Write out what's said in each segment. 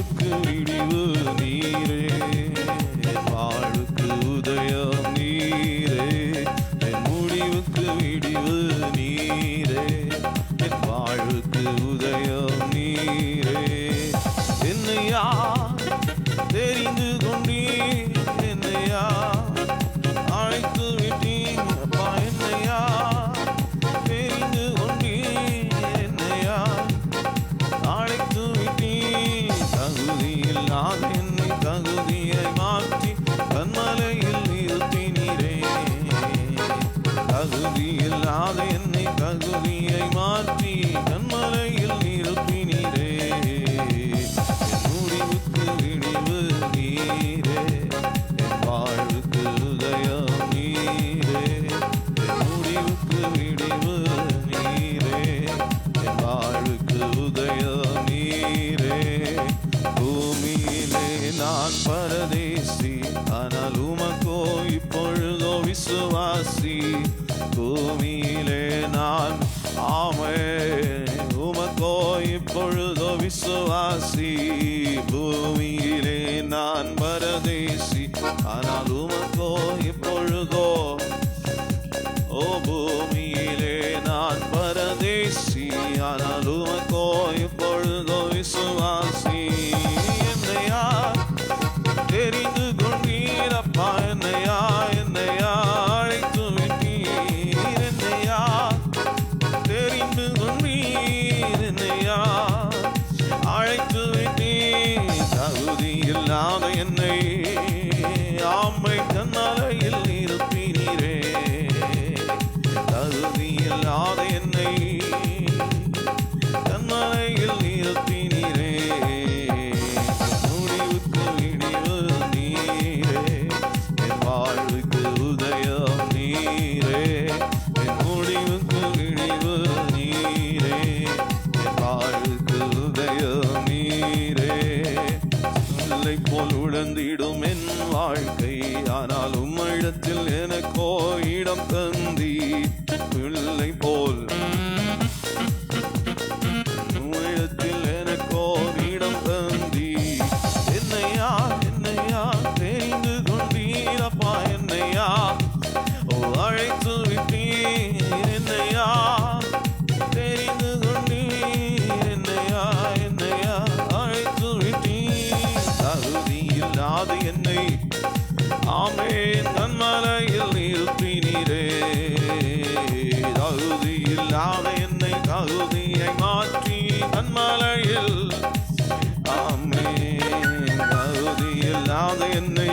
முடிவுக்கு விடிவு நீரே, என் வாழ்வுக்கு உதயம் நீரே, என் முடிவுக்கு விடிவு நீரே, என் வாழ்வுக்கு உதயம் நீரே. என்னையா தெரிந்து கொண்டீர், என்னையா அழைத்து விட்டீர் அப்பா, என்னையா தெரிந்து கொண்டீர், என்னையா அழைத்து விட்டீர். தகுதியில்லாத என்னை தகுதியை மாற்றி கண்மலையில் நிறுத்தினீரே, தகுதியில்லாத என்னை தகுதியை மாற்றி கண்மலையில் நிறுத்தினீரே. முடிவுக்கு விடிவு நீரே, என் வாழ்வுக்கு உதயம் நீரே, என் முடிவுக்கு விடிவு நீரே, என் வாழ்வுக்கு உதயம் நீரே. பூமியிலே நான் பரதேசி, ஆனால் உமக்கோ இப்பொழுதோ விசுவாசி. பூமியிலே நான் ஆமே, உமக்கோ இப்பொழுதோ விசுவாசி. பூமியிலே நான் பரதேசி, ஆனால் உமக்கோ இப்பொழுதோ, ஓ பூமியிலே நான் பரதேசி, ஆனால் உமக்கோ இப்பொழுதோ விசுவாசி. என்னையா தெரிந்து கொண்டீர் அப்பா, என்னையா என்னையா அழைத்து விட்டீர், என்னையா தெரிந்து கொண்டீர், என்னையா அழைத்து விட்டீர். தகுதியில்லாத என்னை ஆமை கண்ணலையில் நிறுத்தினீரே, தகுதியில்லாத என்னை கண்மலையில் நிறுத்தினீரே. முடிவுக்கு விடிவு நீரே, என் வாழ்வுக்கு உதயம் நீரே, என் முடிவுக்கு விடிவு நீரே, என் வாழ்வுக்கு உதயம் நீரே. சொல்லை போல் உழந்திடும் என் வாழ்க்கை, ஆனால் உம்மிடத்தில் எனக்கோ இடம் தந்தி. பிள்ளை போல் உம்மிடத்தில் எனக்கோ இடம் தந்தி. என்னையா என்னையா தெரிந்து கொண்டீர் அப்பா, என்னையா ஓ அழைத்து விட்டீர், என்னையா தெரிந்து கொண்டீர், என்னையா என்னையா அழைத்து விட்டீர். தகுதியில்லாத என்னை ஆமென் கண்மலையில் நிறுத்தினீரே, தகுதியில்லாத என்னை தகுதியை மாற்றி கண்மலையில், ஆமென் தகுதியில்லாத என்னை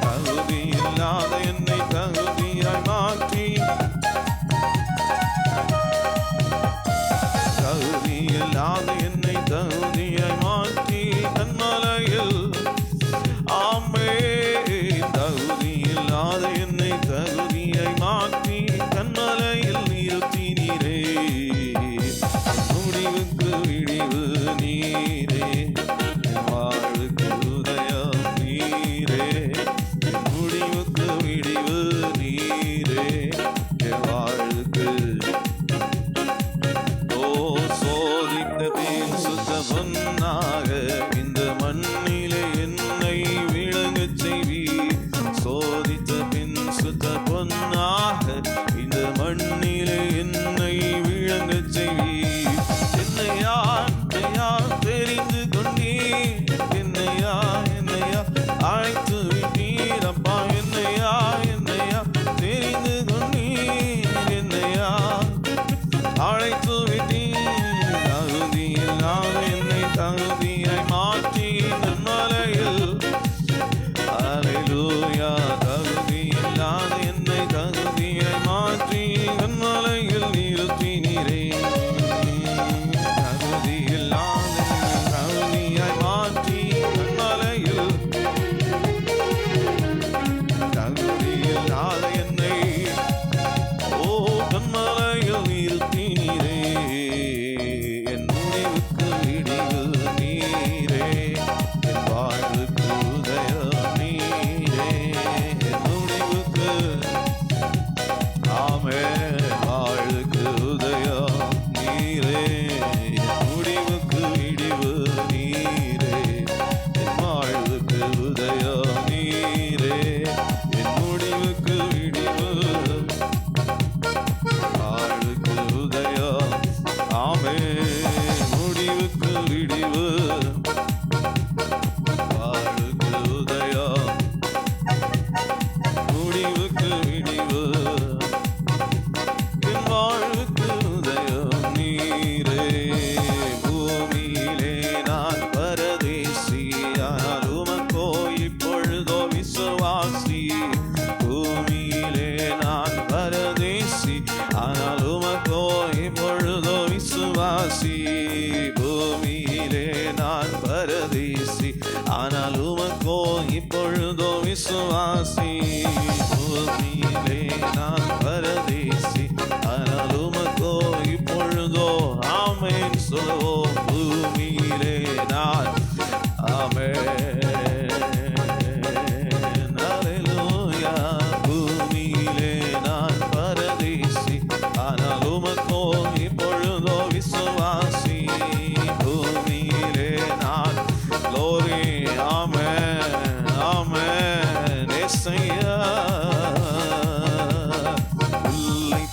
தகுதியில்லாத என்னை தகுதியாய் மாற்றி, தகுதியில்லாத என்னை தகுதியாய் மாற்றி கண்மலையில், ஆமென் தகுதியில்லாத என்னை தகுதியாய் மாற்றி கண்மலையில் நீர்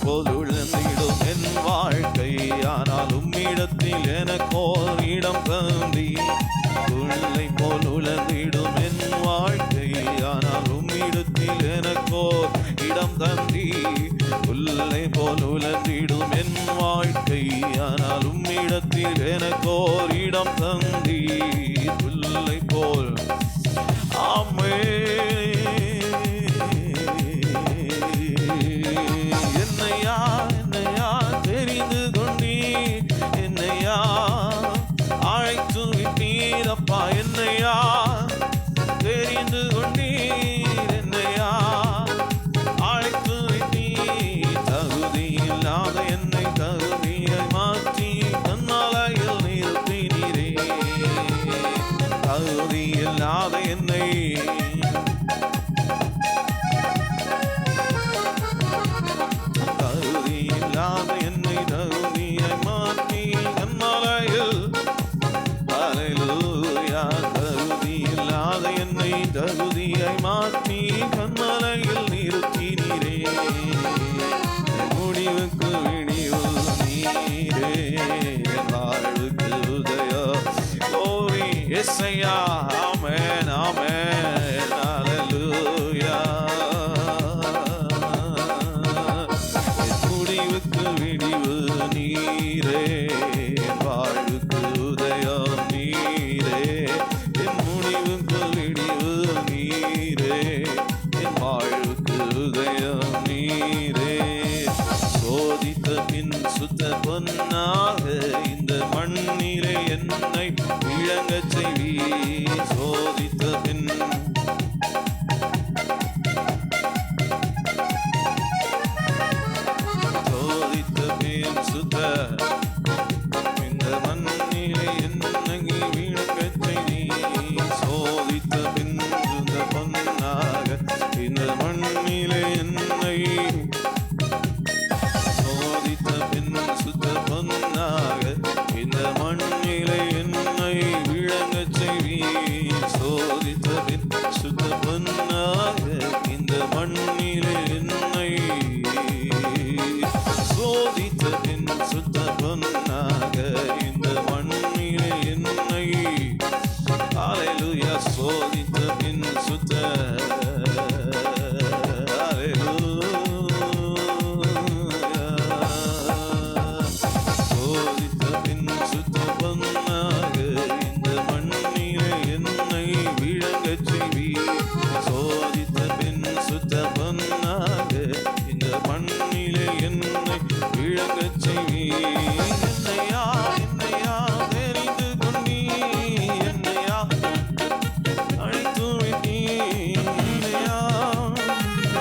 போல் உழந்திடும் என் வாழ்க்கை. ஆனால் உம்மிடத்தில் எனக்கோர் இடம் தந்தி. புல்லை போல் உழந்திடும் என் வாழ்க்கை. ஆனால் உம்மிடத்தில் எனக்கோர் இடம் தந்தி. புல்லை போல் உழந்திடும் என் வாழ்க்கை. ஆனால் உம்மிடத்தில் எனக்கோர் இடம் தந்தி. புல்லை போல் ஆமே என்னையா தெரிந்து கொண்டீ. என்னையா அழைத்து விட்டீரப்பா. என்னையா தெரிந்து கொண்டீர். என்னையா அழைத்து விட்டீர். தகுதி இல்லாத என்னை தகுதியை மாற்றி தன்னாலையில் நிறுத்தினீரே. தகுதி இல்லாத என்னை தகுதியை மாற்றி கண்மலையில் அல்லேலூயா. தகுதி இல்லாத என்னை தகுதியை மாற்றி கண்மலையில் நிறுத்தினீரே. முடிவுக்கு விடிவு நீரே. வாழ்வுக்கு உதயம் கோரி எஸ்ஐயா. ஆமென் ஆமென் அல்லேலூயா. விடிவு நீரே. வாழ்வுக்கு உதயம் நீரே. என் முடிவுக்கு விடிவு நீரே. என் வாழ்வுக்கு உதயம் நீரே. சோதித்த பின் சுத்த பொன்னாக இந்த மண்ணிலே என்னை விளங்கச் செய்வீர். சோதித்த பின் சுத்த இந்த மண்ணிலே என்னை விளங்கச் செய்வீர். சோதித்த பின் சுத்த பொன்னாக இந்த மண்ணிலே என்னை. சோதித்த பின் சுத்த பொன்னாக இந்த மண்ணிலே என்னை விளங்கச் செய்வீர். சோதித்த பின் சுத்த பொன்னாக இந்த மண்ணிலே என்னை. சோதித்த பின் சுத்த பொன்னாக இந்த மண்ணிலே என்னை. அல்லேலூயா. சோதித்த பின் சுத்த அல்லேலூயா. சோதித்த பின் சுத்த பொன்னாக இந்த மண்ணிலே என்னை விளங்கச் செய்வீர். சோதித்த பின் சுத்த பொன்னாக இந்த மண்ணிலே என்னை விளங்கச் செய்வீர். என்னையா தெரிந்து கொண்டீர். என்னையா அழைத்து விட்டீர். என்னையா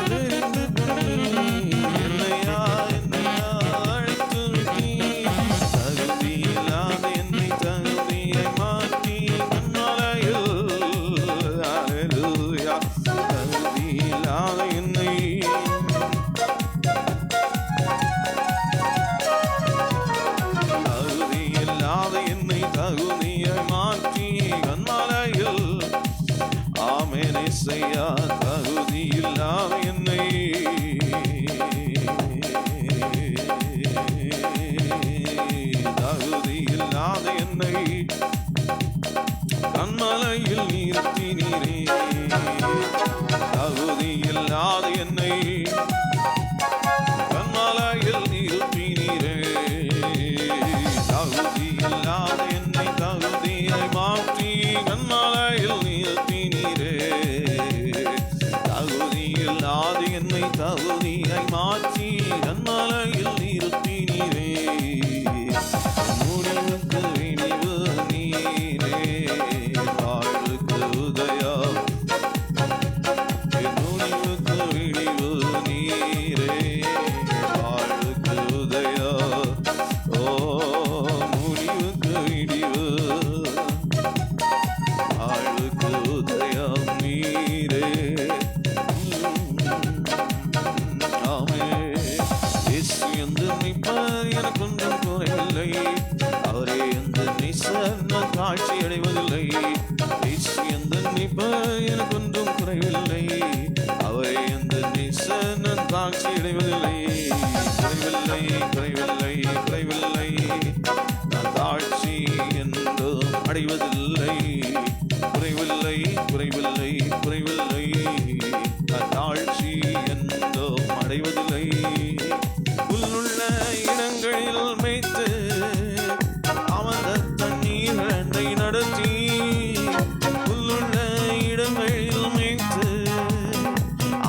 தெரிந்து கொண்டீர். என்னையா அழைத்து விட்டீர். தகுதி இல்லாத என்னை தகுதியை மாற்றி கண்மலையில். அல்லேலூயா. தகுதி இல்லாத என்னை தகுதியை மாற்றி கண்மலையில். ஆமென் இயேசையா. தகுதி இல்லாத என்னை. தகுதி இல்லாத என்னை கண்மலையில் நிறுத்தினீரே. தகுதி இல்லாத என்னை கண்மலையில் நிறுத்தினீரே. தகுதி இல்லாத என்னை தகுதியை மாற்றி கண்மலையில் நிறுத்தினீரே. இடங்களில் மேய்த்து அமர்ந்த தண்ணீர் என்னை நடத்தி புல்லுள்ள இடங்களில் மேய்த்து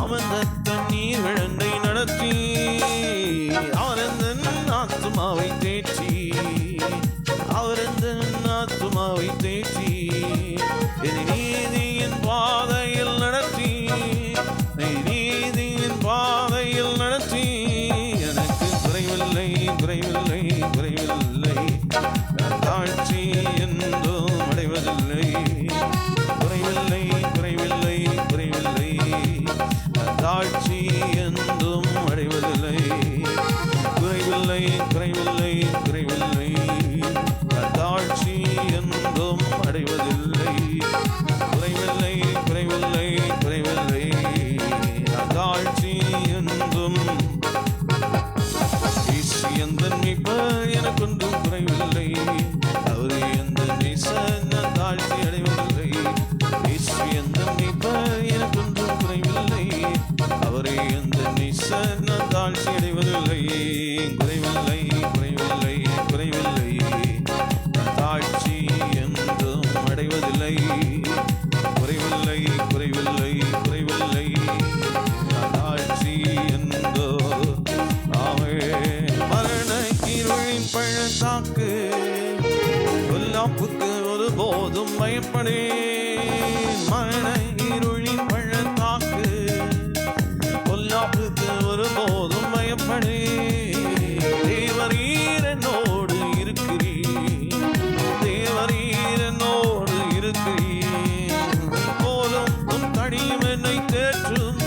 அமர்ந்த தண்ணீர் என்னை நடத்தி அவரந்த ஆத்துமாவை தேற்றி அவரந்த ஆத்துமாவை தேற்றி நீதியின் பாதையில் நடத்தி நீதியின் பாதையில் நடத்தி எனக்கு குறைவில்லை குறைவில்லை குறைவில்லை தாழ்ச்சி என்றும் அடைவதில்லை குறைவில்லை குறைவில்லை குறைவில்லை தாழ்ச்சி என்றும் அடைவதில்லை குறைவில்லை குறைவில்லை குறைவில்லை தாழ்ச்சி என்றும் அடைவதில்லை குறைவில்லை குறைவில்லை குறைவில்லை தாழ்ச்சி என்றும் எந்த மீட்பர் எனக்கொன்றும் குறைவில்லை அவரே எந்த நேசன் தாழ்ச்சி அடைவதில்லை எந்த மீட்பர் எனக்கொன்றும் குறைவில்லை அவரே எந்த நேசன் தாழ்ச்சி அடைவதில்லை குறைவில்லை குறைவில்லை குறைவில்லை தாழ்ச்சி என்றும் அடைவதில்லை குறைவில்லை குறைவில்லை குறைவில்லை தாழ்ச்சி என்றோ ஆமே மரண இருளின் பள்ளத்தாக்கு பொல்லாப்புக்கு ஒருபோதும் பயப்படேன் மரண இருளின் பள்ளத்தாக்கு பொல்லாப்புக்கு ஒருபோதும் பயப்படேன் தேவரீர் என்னோடு இருக்கிறீர் தேவரீர் என்னோடு இருக்கிறீர் போலும் உன் தனியும் என்னை தேற்றும்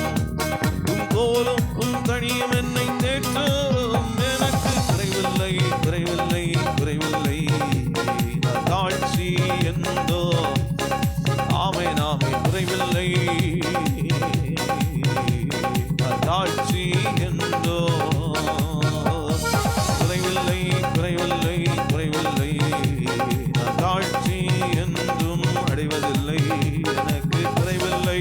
போலும் உன் தனியும் என்னை தேற்றும் எனக்கு குறைவில்லை குறைவில்லை குறைவில்லை தாழ்ச்சி என்றோ ஆமை நாமை குறைவில்லை தாழ்ச்சி என்றோ குறைவில்லை குறைவில்லை குறைவில்லை தாழ்ச்சி என்றும் அடைவதில்லை எனக்கு குறைவில்லை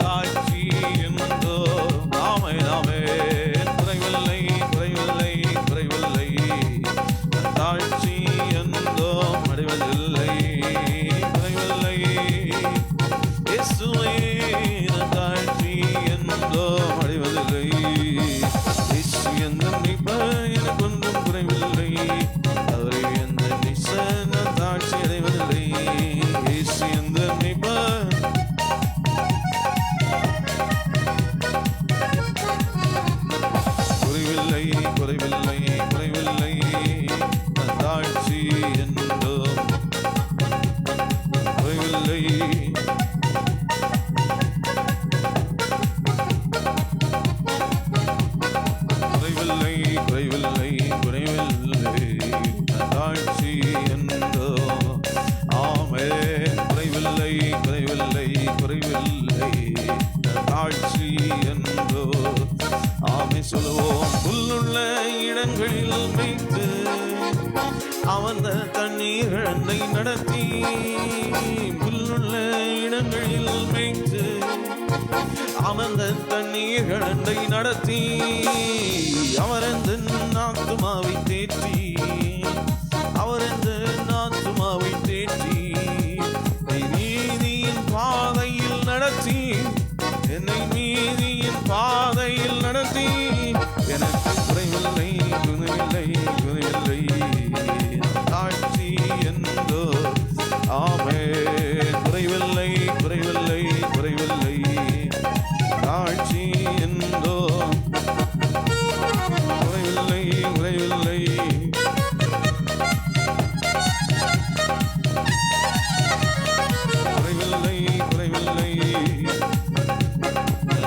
தாழ்ச்சி என்றோ நாமே நாமே குறைவில்லை குறைவில்லை குறைவில்லை தாழ்ச்சி என்றோ அடைவதில்லை குறைவில்லை இயேசுவே தாழ்ச்சி என்றோ அடைவதில்லை இயேசு எந்த மீட்பர் எனக்கொன்றும் குறைவில்லை அவரை எந்த நிசன தாழ்ச்சி அடைவதில்லை இயேசு எந்த மீட்பர் குறைவில்லை குறைவில்லை குறைவில்லை தாழ்ச்சி என்றோ குறைவில்லை குறைவில்லை குறைவில்லை குறைவில்லை தாழ்ச்சி என்றோ ஆமே குறைவில்லை குறைவில்லை குறைவில்லை தாழ்ச்சி என்றோ ஆமை சொல்லுவோம் புல்லுள்ள இடங்களில் மேய்த்து அவந்த தண்ணீர் என்னை நடத்தி புல்லுள்ள இடங்களில் மேய்த்து அவந்த தண்ணீர் என்னை நடத்தி அவரந்த ஆத்துமாவை தேற்றி அவரந்த ஆத்துமாவை தேற்றி நீதியின் பாதையில் நடத்தி என்னை நீதியின் பாதையில் நடத்தி எனக்கு குறைவில்லை குறைவில்லை குறைவில்லை தாழ்ச்சி என்றோ ஆமே குறைவில்லை குறைவில்லை குறைவில்லை தாழ்ச்சி என்றோ குறைவில்லை குறைவில்லை குறைவில்லை குறைவில்லை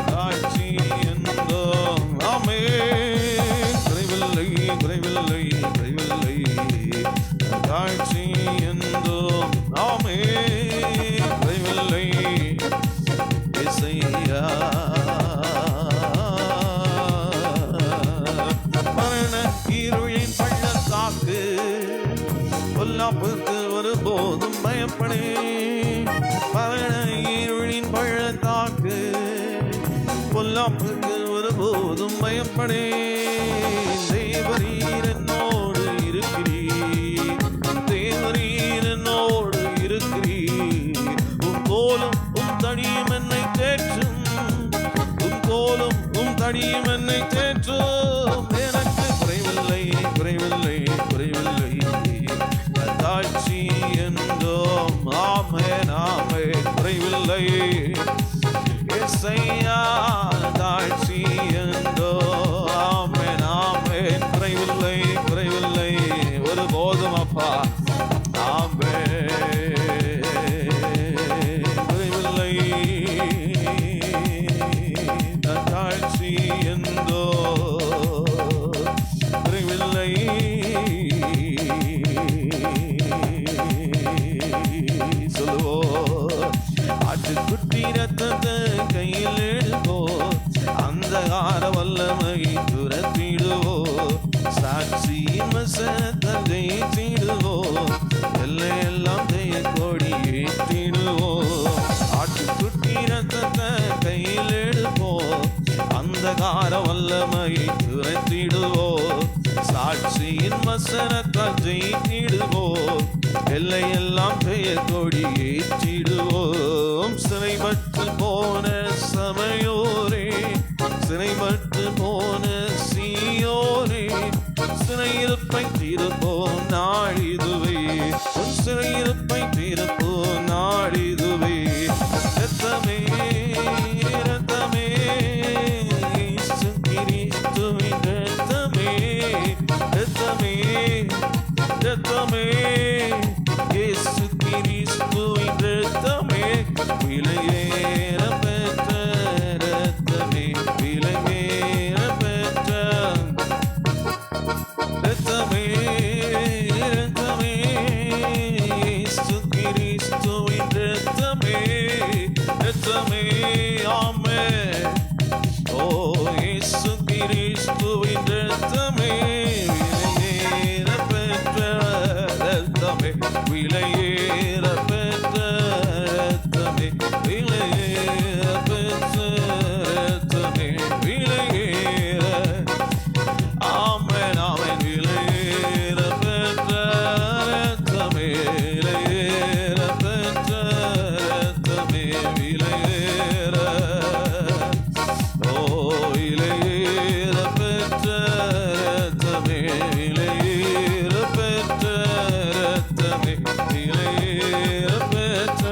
தாழ்ச்சி என்றோ ஆமே குறைவில்லை குறைவில்லை குறைவில்லை தாழ்ச்சி என்றோ ஆமே குறைவில்லை இசையா மரண இருளின் பள்ளத்தாக்கு பொல்லாப்புக்கு ஒருபோதும் பயப்படேன் மரண இருளின் பள்ளத்தாக்கு பொல்லாப்புக்கு ஒருபோதும் போதும் பயப்படேன். தேவரீர் என்னோடு இருக்கிறீர், தேவரீர் என்னோடு இருக்கிறீர். உம் கோலும் உம் தடியும் என்னை தேற்றும், உம் கோலும் உம் தடியும் என்னை தேற்றும். எனக்கு குறைவில்லை, குறைவில்லை, குறைவில்லை. தாழ்ச்சி என்றோம். ஆமென், ஆமென். குறைவில்லை இயேசையா, தாழ்ச்சி என்றோம். ஆமென், ஆமென். குறைவில்லை, குறைவில்லை ஒருபோதும் அப்பா. ஆமென், குறைவில்லை. தாழ்ச்சி என்றோ குறைவில்லை. சொல்லுவோ ஆட்டுக்குட்டி ரத்தத்தை கையில் எடுப்போ, அந்தகார வல்லமை துரத்திடுவோ, சாட்சியின் வசனத்தை ஜெயித்திடுவோ, எல்லாம் ஜெய கொடி ஏற்றிடுவோ. ஆட்டுக்குட்டி ரத்தத்தை கையில் எடுப்போ, அந்தகார வல்லமை துரத்திடுவோ, சாட்சியின் வசனத்தை ஜெயித்திடுவோ, எல்லாம் ஜெய கொடி ஏற்றிடுவோம். சிறைப்பட்டு போன சபையோரே, சிறைப்பட்டு போன சீயோரே, சிறையிருப்பை தீர்ப்போம் நாளிதுவே, உன் சிறையிருப்பை தீர்ப்போம் நாளிதுவே. ரத்தமே, ரத்தமே, இயேசு கிறிஸ்துவின் ரத்தமே, ரத்தமே, ரத்தமே, இயேசு கிறிஸ்துவின் ரத்தமே, விலையேற பெற்ற ரத்தமே, விலையேற பெற்ற ரத்தமே, ரத்தமே, இயேசு கிறிஸ்துவின் ரத்தமே, ரத்தமே. ஆமென். ஓ இயேசு கிறிஸ்துவின் ரத்தமே, விலையேற பெற்ற ரத்தமே, விலையேற பெற்ற ரத்தமே, விலையேற பெற்ற ரத்தமே, விலையேற. ஆமென், ஆமென். விலையேற பெற்ற ரத்தமே, விலையேற பெற்ற ரத்தமே, விலையேற. ஓ விலையேற பெற்ற ரத்தமே, விலையேற பெற்ற ரத்தமே, விலையேற பெற்ற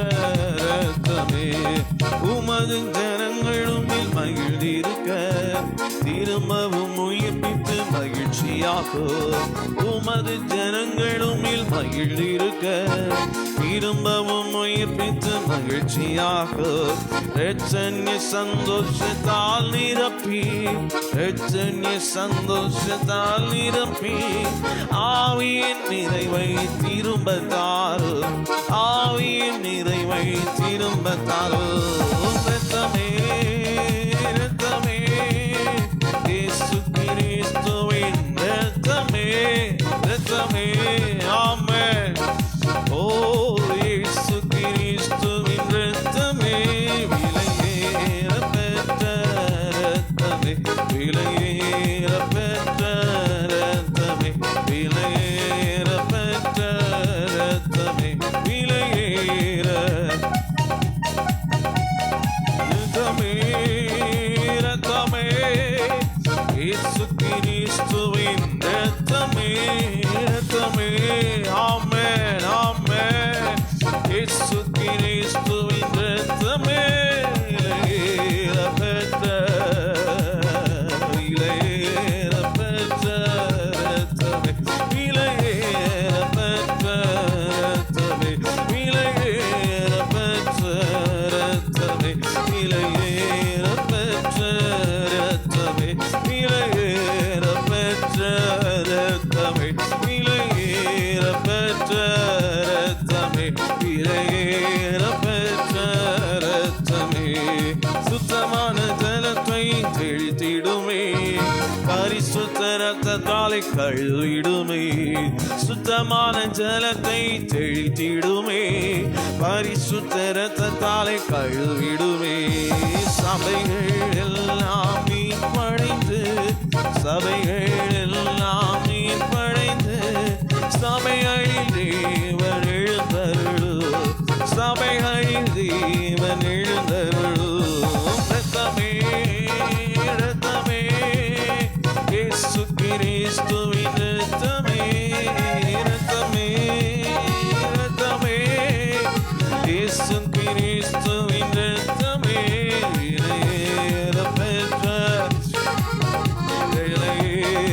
ரத்தமே. உமது ஜனங்களும் மகிழ்ந்திருக்க திரும்பவும் உயிர்ப்பித்து மகிழ்ச்சியாக, உமது ஜனங்களும் மகிழ்ந்திருக்க திரும்பவும் உயிர்ப்பித்து மகிழ்ச்சியாக, ரட்சண்ய சந்தோஷத்தால் நிரப்பி, ரட்சண்ய சந்தோஷத்தால் நிரப்பி, ஆவியின் நிறைவை திரும்ப தாரும், ஆவியின் நிறைவை திரும்ப தாரும். ரத்தமே, ரத்தமே, இயேசு கிறிஸ்துவின் ரத்தமே, ரத்தமே. ஆமென். ஓ இயேசு கிறிஸ்துவின் ரத்தமே, விலையேற பெற்ற ரத்தமே, விலையேற பெற்ற ரத்தமே, விலையேற பெற்ற ரத்தமே, விலையேற ரத்தமே, ரத்தமே, இயேசு கிறிஸ்துவின் ரத்தமே, ரத்தமே. ஆமென், ஆமென். இயேசு கிறிஸ்துவின் ரத்தமே, விலையேற பெற்ற, விலையேற பெற்ற ரத்தமே, விலையேற பெற்ற ரத்தமே, விலையேற பெற்ற ரத்தமே, விலையேற பெற்ற ரத்தமே, விலையேற பெற்ற ரத்தமே, விலையேற பெற்ற ரத்தமே, விலையேற பெற்ற ரத்தமே. சுத்தமான ஜலத்தை தெளித்திடுமே, பரிசுத்த ரத்தத்தாலே கழுவிடுமே, சுத்தமான ஜலத்தை தெளித்திடுமே, பரிசுத்த ரத்தத்தாலே கழுவிடுமே. சபைகள் எல்லாம் மீட்படைந்து சபைகள் எல்லாம் நீர் படைந்து சபைகளில் தேவன் எழுந்தருளு, சபைகளில் தேவன் எழுந்தருளு. ரத்தமே ரத்தமே இயேசு கிறிஸ்துவின் ரத்தமே, ரத்தமே ரத்தமே இயேசு கிறிஸ்துவின் ரத்தமே, விலையேற பெற்ற விலையேற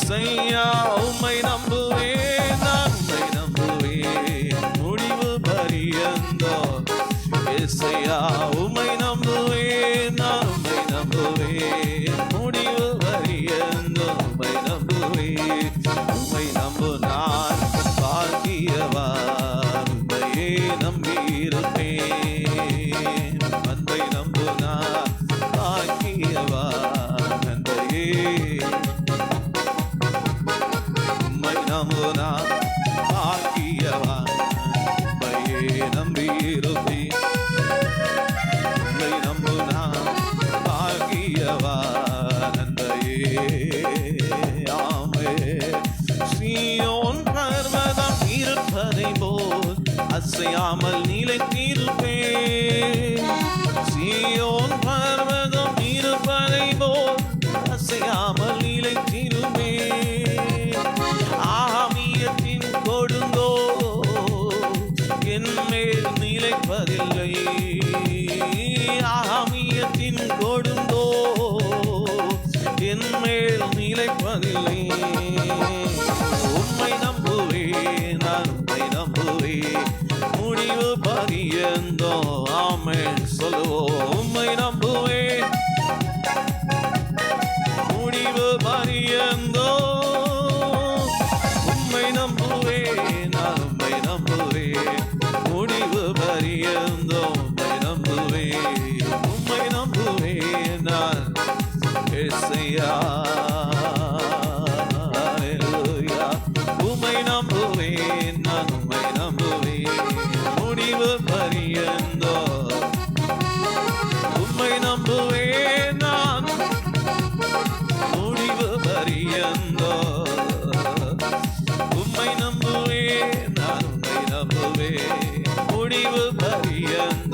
ஏசையா உம்மை நம்புவேன், நான் உம்மை நம்புவேன் முடிவு பரியந்தோ. ஏசையா உம்மை நம்புவேன், நான் உம்மை நம்புவேன் முடிவு பரியந்தோ. உம்மை நம்புவேன், உம்மை நம்பு நான் பாக்கியவான், உம்மையே நம்பியிருப்பேன். அன்பை நம்பு நான் பாக்கியவான், அன்பையே உம்மை நம்பு நான் பாக்கியவான், உம்மையே நம்பியிருப்பேன். உம்மை நம்பு நான் பாக்கியவான், அன்பையே ஆமே. சீயோன் பர்வதம் இருப்பதை போல் அசையாமல் நிலைத்திருப்பேன். சீயோன் பர்வதம் இருப்பதை போல் அசையாமல் நிலைத்திருப்பேன். ஆவியத்தின் கொடுங்கோ என் மேல் நிலைப்பதில்லை. ஆவியத்தின் கொடுங்கோ என் மேல் நிலைப்பதில்லை. உம்மை நம்புவேன், நான் உம்மை நம்புவேன் முடிவு பரியந்தோ. ஆமென் சொல்லுவோம். உம்மை நம்புவேன் முடிவு பரியந்தோ. உம்மை நம்புவேன், நான் உம்மை நம்புவேன் முடிவு பரியந்தோ. உம்மை நம்புவேன், உம்மை நம்புவேன் நான் ஏசையா. உம்மை நம்புவேன், நான் உம்மை நம்புவேன் முடிவு பரியந்தோ. உம்மை நம்புவேன் நான் முடிவு பரியந்தோ. உம்மை நம்புவேன், நான் உம்மை நம்புவேன் முடிவு பரியந்தோ.